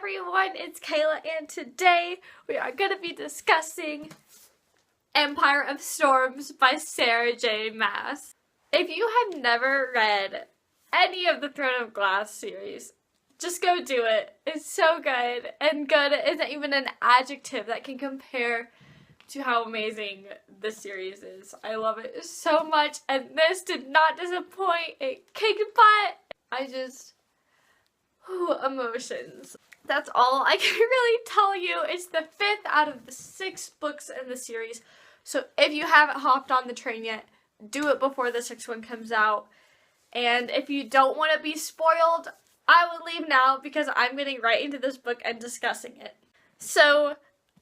everyone, it's Kayla, and today we are going to be discussing Empire of Storms by Sarah J. Maas. If you have never read any of the Throne of Glass series, just go do it. It's so good, and good isn't even an adjective that can compare to how amazing this series is. I love it so much, and this did not disappoint. It kicked butt. Emotions. That's all I can really tell you. It's the 5th out of the 6 books in the series. So if you haven't hopped on the train yet, do it before the 6th one comes out. And if you don't want to be spoiled, I will leave now because I'm getting right into this book and discussing it. So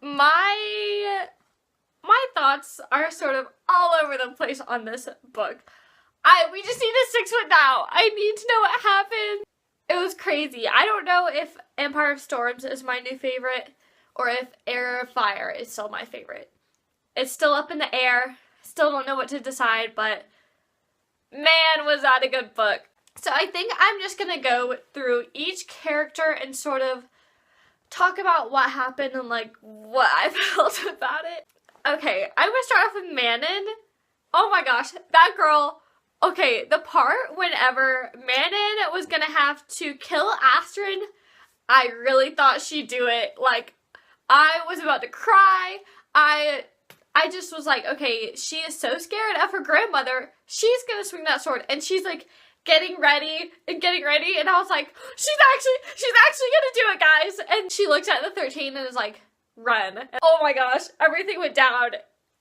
my thoughts are sort of all over the place on this book. We just need a 6th one now. I need to know what happened. It was crazy. I don't know if Empire of Storms is my new favorite or if Heir of Fire is still my favorite. It's still up in the air. Still don't know what to decide, but man, was that a good book. So I think I'm just going to go through each character and sort of talk about what happened and like what I felt about it. Okay, I'm going to start off with Manon. Oh my gosh, that girl. Okay, the part whenever Manon was gonna have to kill Astrid, I really thought she'd do it. Like, I was about to cry. I just was like, okay, she is so scared of her grandmother. She's gonna swing that sword, and she's like getting ready, and I was like, she's actually gonna do it, guys. And she looks at the 13 and is like, run. And oh my gosh, everything went down.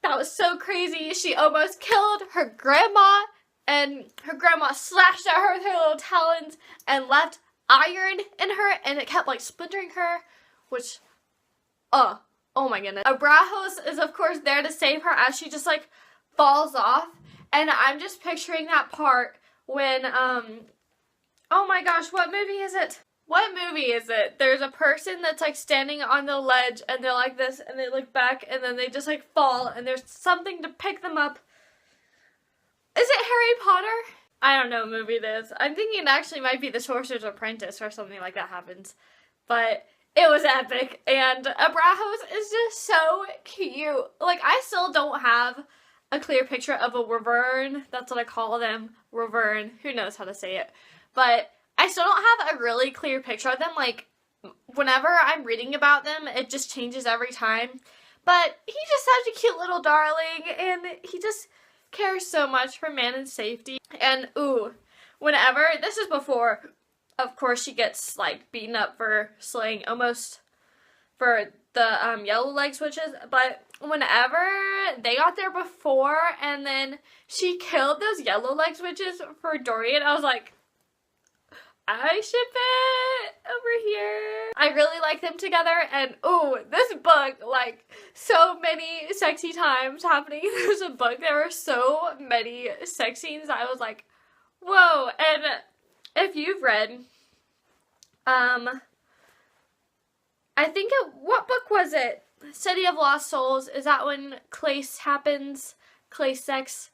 That was so crazy. She almost killed her grandma. And her grandma slashed at her with her little talons and left iron in her, and it kept like splintering her, which, oh my goodness. Abrahos is of course there to save her as she just like falls off, and I'm just picturing that part when, oh my gosh, what movie is it? There's a person that's like standing on the ledge and they're like this and they look back and then they just like fall and there's something to pick them up. Is it Harry Potter? I don't know what movie it is. I'm thinking it actually might be The Sorcerer's Apprentice or something like that happens. But it was epic. And Abrahos is just so cute. Like, I still don't have a clear picture of a wyvern. That's what I call them. Wyvern. Who knows how to say it. But I still don't have a really clear picture of them. Like, whenever I'm reading about them, it just changes every time. But he's just such a cute little darling. And he just cares so much for Manon's safety. And whenever, this is before, of course, she gets like beaten up for slaying almost for the yellow leg switches, but whenever they got there before and then she killed those yellow leg switches for Dorian, I was like, I ship it over here. I really like them together, and this book, like, so many sexy times happening in this book. There were so many sex scenes. I was like, whoa. And if you've read, I think what book was it? City of Lost Souls. Is that when Clace happens? Clace sex?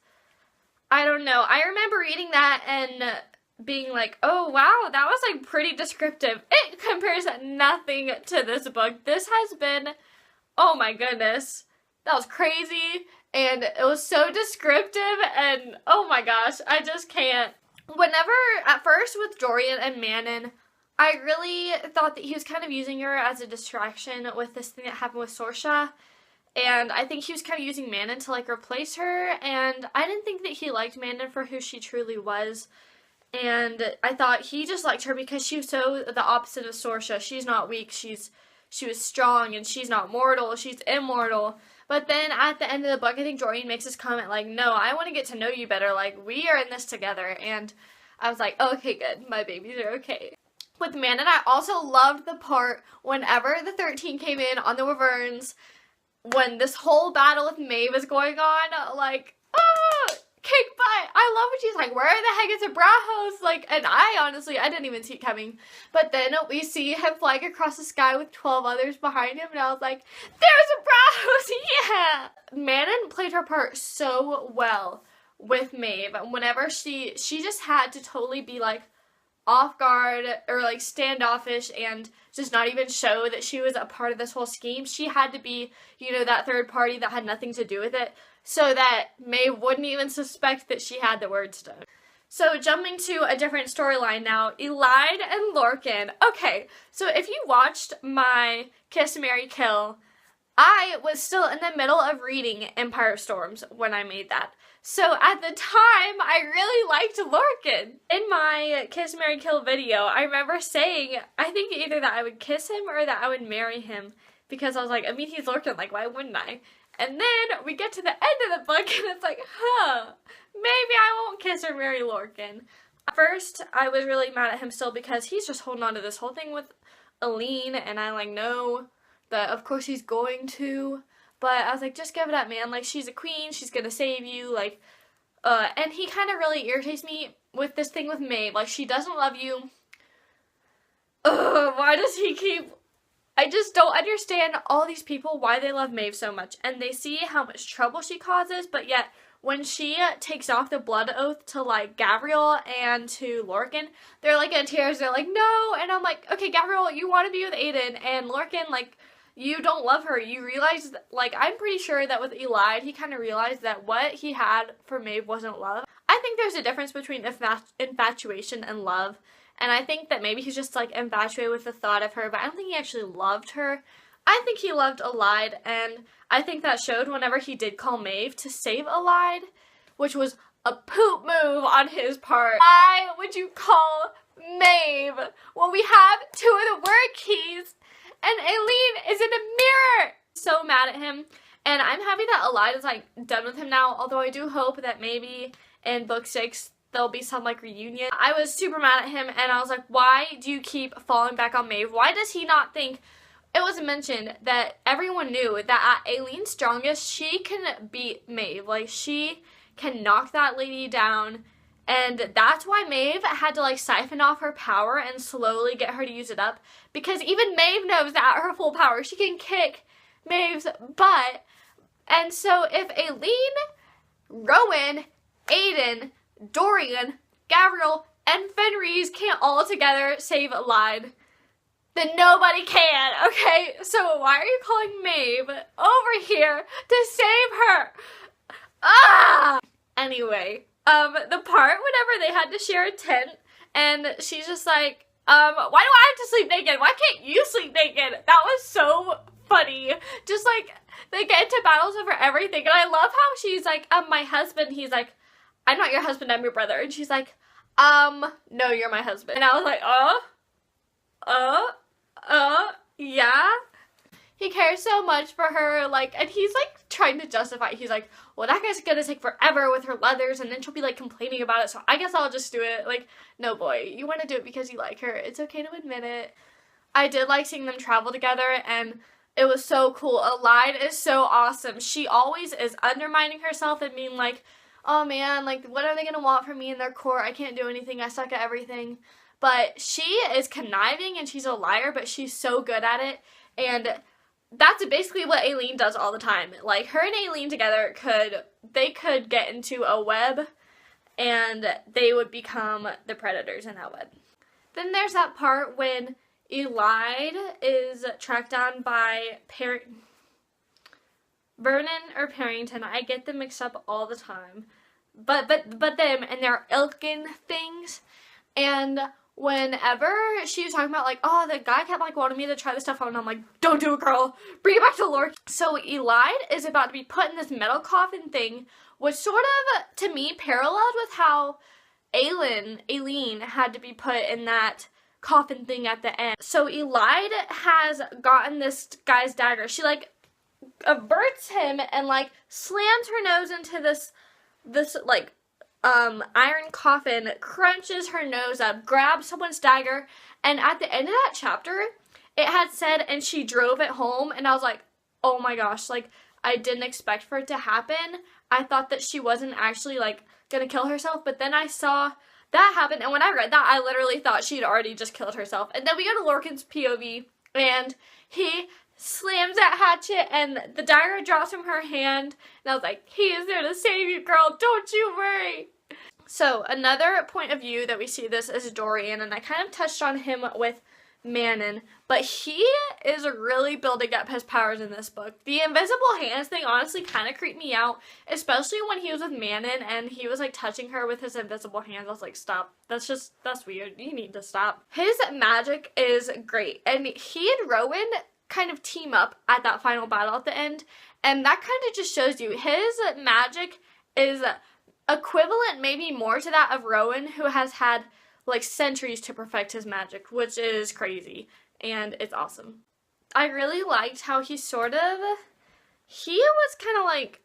I don't know. I remember reading that and being like, oh wow, that was like pretty descriptive. It compares nothing to this book. This has been, oh my goodness, that was crazy, and it was so descriptive, and oh my gosh, I just can't. Whenever, at first with Dorian and Manon, I really thought that he was kind of using her as a distraction with this thing that happened with Sorsha, and I think he was kind of using Manon to like replace her, and I didn't think that he liked Manon for who she truly was. And I thought he just liked her because she was so the opposite of Sorsha. She's not weak, she was strong, and she's not mortal, she's immortal. But then at the end of the book, I think Dorian makes this comment like, no, I want to get to know you better, like, we are in this together. And I was like, okay, good, my babies are okay. With Manon, I also loved the part whenever the 13 came in on the Wyverns, when this whole battle with Maeve is going on, like, kick butt. I love when she's like, where the heck is Abrahos? Like, and I didn't even see it coming. But then we see him flying across the sky with 12 others behind him, and I was like, there's Abrahos, yeah! Manon played her part so well with Maeve. Whenever she just had to totally be like, off guard or like standoffish and just not even show that she was a part of this whole scheme. She had to be, you know, that third party that had nothing to do with it so that Maeve wouldn't even suspect that she had the word stone. So jumping to a different storyline now, Elide and Lorcan. Okay, so if you watched my Kiss, Marry, Kill, I was still in the middle of reading Empire of Storms when I made that. So at the time, I really liked Lorcan. In my Kiss, Marry, Kill video, I remember saying, I think either that I would kiss him or that I would marry him. Because I was like, I mean, he's Lorcan, like, why wouldn't I? And then we get to the end of the book and it's like, maybe I won't kiss or marry Lorcan. At first, I was really mad at him still because he's just holding on to this whole thing with Aline, and I like know that of course he's going to, but I was like, just give it up, man. Like, she's a queen, she's gonna save you, like, and he kind of really irritates me with this thing with Maeve. Like, she doesn't love you. Why does he keep... I just don't understand all these people, why they love Maeve so much. And they see how much trouble she causes, but yet when she takes off the blood oath to, like, Gabriel and to Lorcan, they're, like, in tears. They're like, no. And I'm like, okay, Gabriel, you want to be with Aiden. And Lorcan, like, you don't love her. You realize, that, like, I'm pretty sure that with Elide, he kind of realized that what he had for Maeve wasn't love. I think there's a difference between infatuation and love. And I think that maybe he's just, like, infatuated with the thought of her, but I don't think he actually loved her. I think he loved Elide, and I think that showed whenever he did call Maeve to save Elide, which was a poop move on his part. Why would you call Maeve when we have two of the word keys and Aileen is in a mirror? So mad at him, and I'm happy that Elide is, like, done with him now, although I do hope that maybe in book 6 there'll be some, like, reunion. I was super mad at him, and I was like, why do you keep falling back on Maeve? Why does he not think... It was mentioned that everyone knew that at Aileen's strongest, she can beat Maeve. Like, she can knock that lady down, and that's why Maeve had to, like, siphon off her power and slowly get her to use it up, because even Maeve knows that at her full power, she can kick Maeve's butt. And so if Aileen, Rowan, Aiden, Dorian, Gabriel, and Fenris can't all together save Elide, then nobody can, okay? So why are you calling Maeve over here to save her? Ah! Anyway, the part whenever they had to share a tent, and she's just like, why do I have to sleep naked? Why can't you sleep naked? That was so funny. Just like, they get into battles over everything, and I love how she's like, my husband, he's like, I'm not your husband, I'm your brother. And she's like, no, you're my husband. And I was like, yeah? He cares so much for her, like, and he's, like, trying to justify it. He's like, well, that guy's gonna take forever with her leathers, and then she'll be, like, complaining about it, so I guess I'll just do it. Like, no, boy, you want to do it because you like her. It's okay to admit it. I did like seeing them travel together, and it was so cool. Elide is so awesome. She always is undermining herself and being like, oh man, like, what are they gonna want from me in their court? I can't do anything. I suck at everything. But she is conniving and she's a liar, but she's so good at it. And that's basically what Aileen does all the time. Like, her and Aileen together they could get into a web and they would become the predators in that web. Then there's that part when Elide is tracked down by Vernon or Parrington. I get them mixed up all the time. But them and their Ilkin things. And whenever she was talking about, like, oh, the guy kept, like, wanting me to try this stuff on, and I'm like, don't do it, girl. Bring it back to Lorcan. So Elide is about to be put in this metal coffin thing, which sort of, to me, paralleled with how Aileen had to be put in that coffin thing at the end. So Elide has gotten this guy's dagger. She, like, averts him and, like, slams her nose into this like, iron coffin, crunches her nose up, grabs someone's dagger, and at the end of that chapter, it had said, and she drove it home, and I was like, oh my gosh, like, I didn't expect for it to happen. I thought that she wasn't actually, like, gonna kill herself, but then I saw that happen, and when I read that, I literally thought she'd already just killed herself. And then we go to Lorcan's POV, and he slams that hatchet, and the dagger drops from her hand, and I was like, he is there to save you, girl, don't you worry. So another point of view that we see this is Dorian, and I kind of touched on him with Manon, but he is really building up his powers in this book. The invisible hands thing honestly kind of creeped me out, especially when he was with Manon and he was like touching her with his invisible hands. I was like, stop. That's weird. You need to stop. His magic is great, and he and Rowan kind of team up at that final battle at the end, and that kind of just shows you his magic is equivalent, maybe more to that of Rowan, who has had like centuries to perfect his magic, which is crazy, and it's awesome. I really liked how he was kind of like,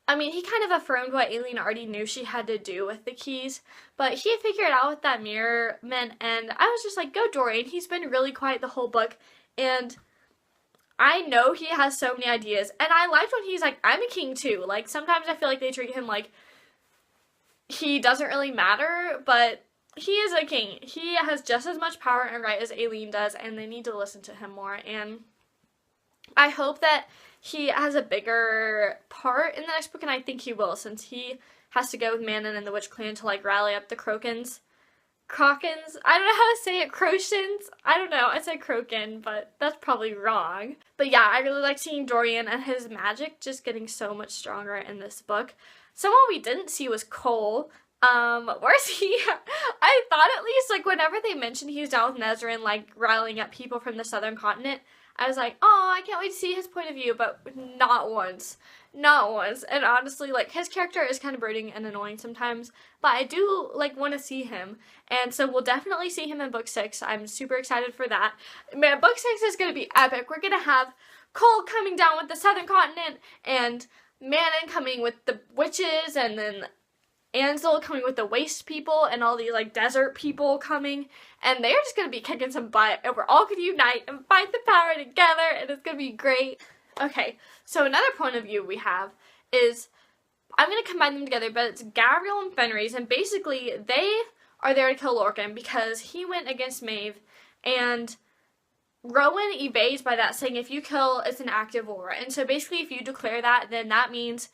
I mean, he kind of affirmed what Aileen already knew she had to do with the keys, but he figured out what that mirror meant, and I was just like, go Dorian. He's been really quiet the whole book, and I know he has so many ideas, and I liked when he's like, I'm a king too. Like, sometimes I feel like they treat him like he doesn't really matter, but he is a king. He has just as much power and right as Aileen does, and they need to listen to him more, and I hope that he has a bigger part in the next book, and I think he will, since he has to go with Manon and the Witch Clan to, like, rally up the Crokins. I don't know how to say it. Crotians? I don't know. I said Crokin, but that's probably wrong. But yeah, I really like seeing Dorian and his magic just getting so much stronger in this book. Someone we didn't see was Cole. Where's he? I thought at least, like, whenever they mentioned he was down with Nezrin, like, rallying up people from the southern continent, I was like, oh, I can't wait to see his point of view, but not once. Not once. And honestly, like, his character is kind of brooding and annoying sometimes, but I do, like, want to see him. And so we'll definitely see him in book 6. I'm super excited for that. Man, book 6 is going to be epic. We're going to have Cole coming down with the southern continent, and Manon coming with the witches, and then Ansel coming with the waste people, and all these, like, desert people coming, and they're just gonna be kicking some butt, and we're all gonna unite and fight the power together, and it's gonna be great. Okay, so another point of view we have is, I'm gonna combine them together, but it's Gabriel and Fenris, and basically, they are there to kill Lorcan, because he went against Maeve, and Rowan evades by that, saying if you kill, it's an active war, and so basically, if you declare that, then that means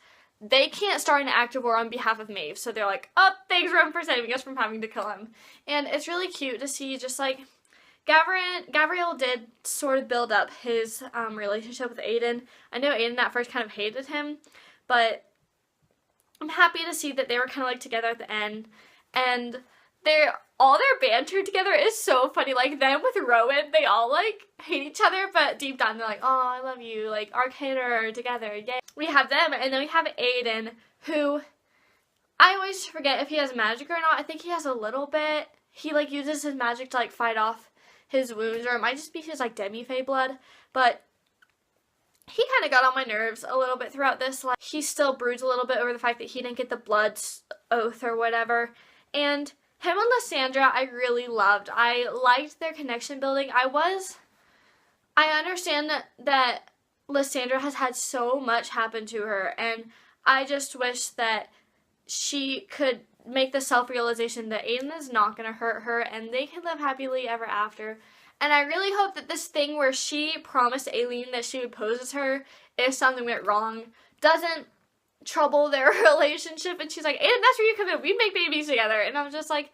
they can't start an active war on behalf of Maeve, so they're like, oh, thanks Rowan for saving us from having to kill him. And it's really cute to see just, like, Gabriel did sort of build up his relationship with Aiden. I know Aiden at first kind of hated him, but I'm happy to see that they were kind of, like, together at the end, and all their banter together is so funny. Like, them with Rowan, they all, like, hate each other, but deep down they're like, oh, I love you, like, our kid are together, yay. We have them, and then we have Aiden, who, I always forget if he has magic or not. I think he has a little bit. He, like, uses his magic to, like, fight off his wounds, or it might just be his, like, demi-fae blood, but he kind of got on my nerves a little bit throughout this. Like, he still broods a little bit over the fact that he didn't get the blood oath or whatever, and him and Lysandra I really loved. I liked their connection building. I understand that Lysandra has had so much happen to her, and I just wish that she could make the self-realization that Aiden is not going to hurt her, and they can live happily ever after. And I really hope that this thing where she promised Aileen that she would pose as her if something went wrong doesn't trouble their relationship. And she's like, Aiden, that's where you come in. We make babies together. And I'm just like,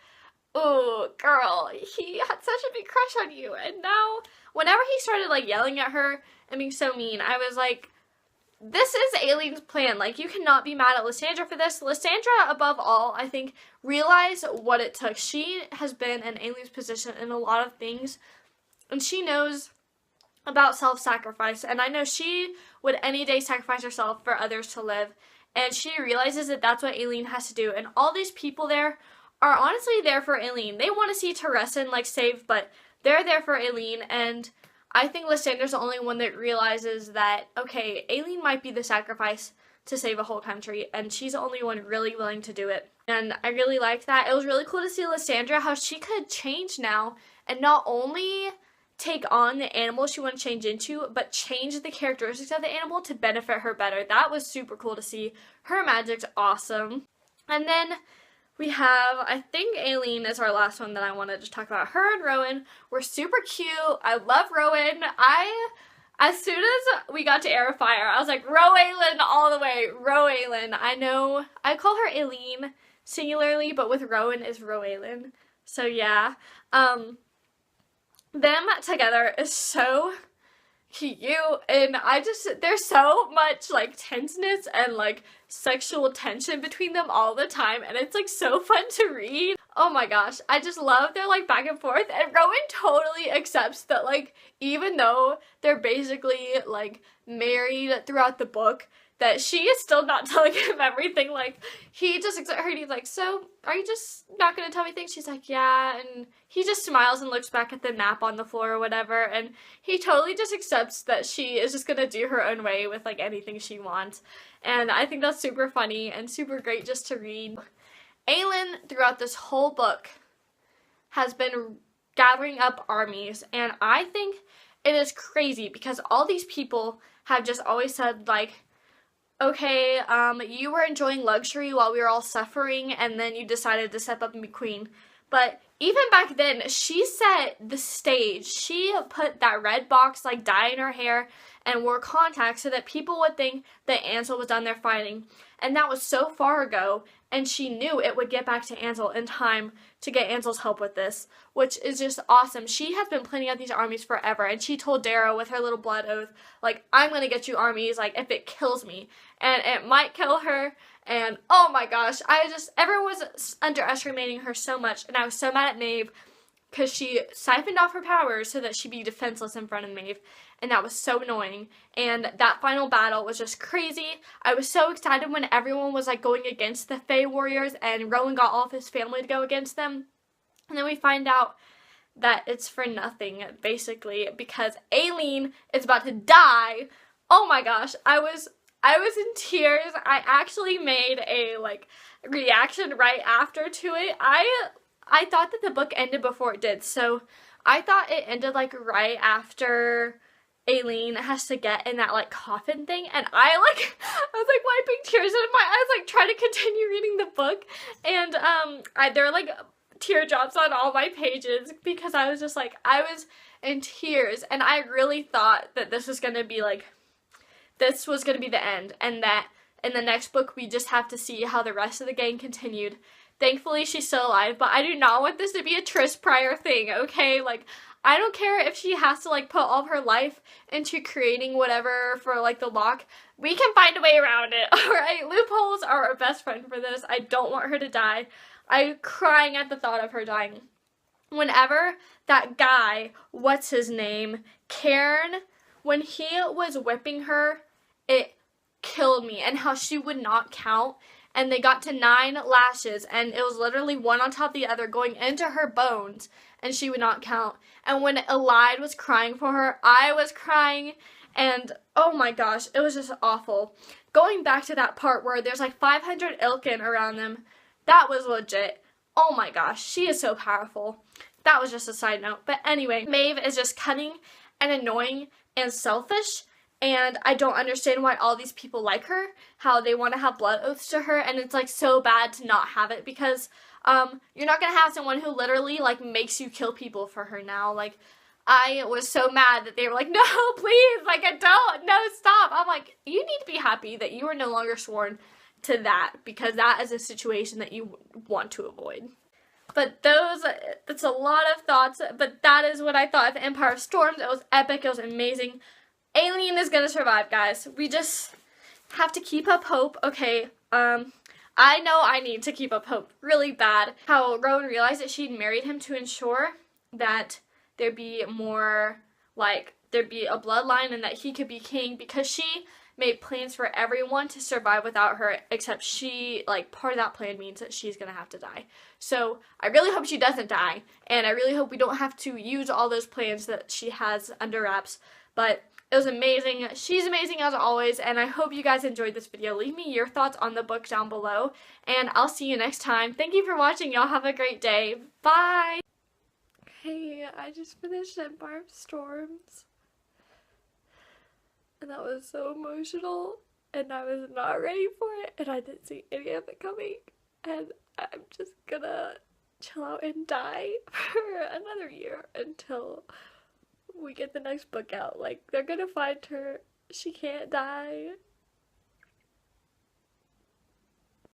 oh, girl, he had such a big crush on you. And now, whenever he started, like, yelling at her and being so mean, I was like, this is Aileen's plan. Like, you cannot be mad at Lysandra for this. Lysandra, above all, I think, realized what it took. She has been in Aileen's position in a lot of things, and she knows about self-sacrifice, and I know she would any day sacrifice herself for others to live, and she realizes that that's what Aileen has to do, and all these people there are honestly there for Aileen. They want to see Teresin, like, saved, but they're there for Aileen, and I think Lysandra's the only one that realizes that, okay, Aileen might be the sacrifice to save a whole country, and she's the only one really willing to do it. And I really liked that. It was really cool to see Lysandra, how she could change now, and not only take on the animal she wanted to change into, but change the characteristics of the animal to benefit her better. That was super cool to see. Her magic's awesome. And then we have, I think Aileen is our last one that I wanted to talk about. Her and Rowan were super cute. I love Rowan. As soon as we got to Air of Fire, I was like, Rowan all the way. Rowan. I know, I call her Aileen singularly, but with Rowan is Rowan. So yeah, them together is so cute, and there's so much like tenseness and like sexual tension between them all the time, and it's like so fun to read. Oh my gosh, I just love their like back and forth, and Rowan totally accepts that like even though they're basically like married throughout the book, that she is still not telling him everything. Like, he just looks at her and he's like, so, are you just not gonna tell me things? She's like, yeah, and he just smiles and looks back at the map on the floor or whatever, and he totally just accepts that she is just gonna do her own way with, like, anything she wants, and I think that's super funny and super great just to read. Aelin, throughout this whole book, has been gathering up armies, and I think it is crazy because all these people have just always said, like, okay, you were enjoying luxury while we were all suffering, and then you decided to step up and be queen. But even back then, she set the stage. She put that red box, like, dye in her hair and wore contacts so that people would think that Ansel was down there fighting. And that was so far ago, and she knew it would get back to Ansel in time to get Ansel's help with this, which is just awesome. She has been planning out these armies forever, and she told Darrow with her little blood oath, like, I'm gonna get you armies, like, if it kills me. And it might kill her, and oh my gosh, everyone was underestimating her so much, and I was so mad at Maeve, because she siphoned off her powers so that she'd be defenseless in front of Maeve, and that was so annoying. And that final battle was just crazy. I was so excited when everyone was like going against the Fae warriors, and Rowan got all of his family to go against them, and then we find out that it's for nothing, basically, because Aelin is about to die. Oh my gosh, I was in tears. I actually made a like reaction right after to it. I thought that the book ended before it did, so I thought it ended like right after Aelin has to get in that like coffin thing, and I was like wiping tears out of my eyes, like trying to continue reading the book, and there were like teardrops on all my pages because I was just like, I was in tears, and I really thought that this was gonna be the end, and that in the next book we just have to see how the rest of the gang continued. Thankfully, she's still alive, but I do not want this to be a Tris Prior thing, okay? Like, I don't care if she has to, like, put all of her life into creating whatever for, like, the lock. We can find a way around it, alright? Loopholes are our best friend for this. I don't want her to die. I'm crying at the thought of her dying. Whenever that guy, what's his name, Cairn, when he was whipping her, it killed me, and how she would not count. And they got to 9 lashes, and it was literally one on top of the other going into her bones, and she would not count. And when Elide was crying for her, I was crying, and oh my gosh, it was just awful. Going back to that part where there's like 500 Ilkin around them, that was legit. Oh my gosh, she is so powerful. That was just a side note. But anyway, Maeve is just cunning and annoying and selfish, and I don't understand why all these people like her, how they want to have blood oaths to her, and it's like so bad to not have it, because you're not going to have someone who literally like makes you kill people for her now. Like, I was so mad that they were like, no, please, like, no, stop. I'm like, you need to be happy that you are no longer sworn to that, because that is a situation that you want to avoid. But that's a lot of thoughts, but that is what I thought of Empire of Storms. It was epic, it was amazing. Aelin is gonna survive, guys. We just have to keep up hope. Okay, I know I need to keep up hope really bad. How Rowan realized that she'd married him to ensure that there'd be more, like, there'd be a bloodline and that he could be king, because she made plans for everyone to survive without her, except she, like, part of that plan means that she's gonna have to die. So I really hope she doesn't die, and I really hope we don't have to use all those plans that she has under wraps, but it was amazing. She's amazing as always, and I hope you guys enjoyed this video. Leave me your thoughts on the book down below, and I'll see you next time. Thank you for watching. Y'all have a great day. Bye! Hey, I just finished Empire of Storms, and that was so emotional, and I was not ready for it, and I didn't see any of it coming, and I'm just gonna chill out and die for another year until we get the next book out. Like, they're gonna find her. She can't die.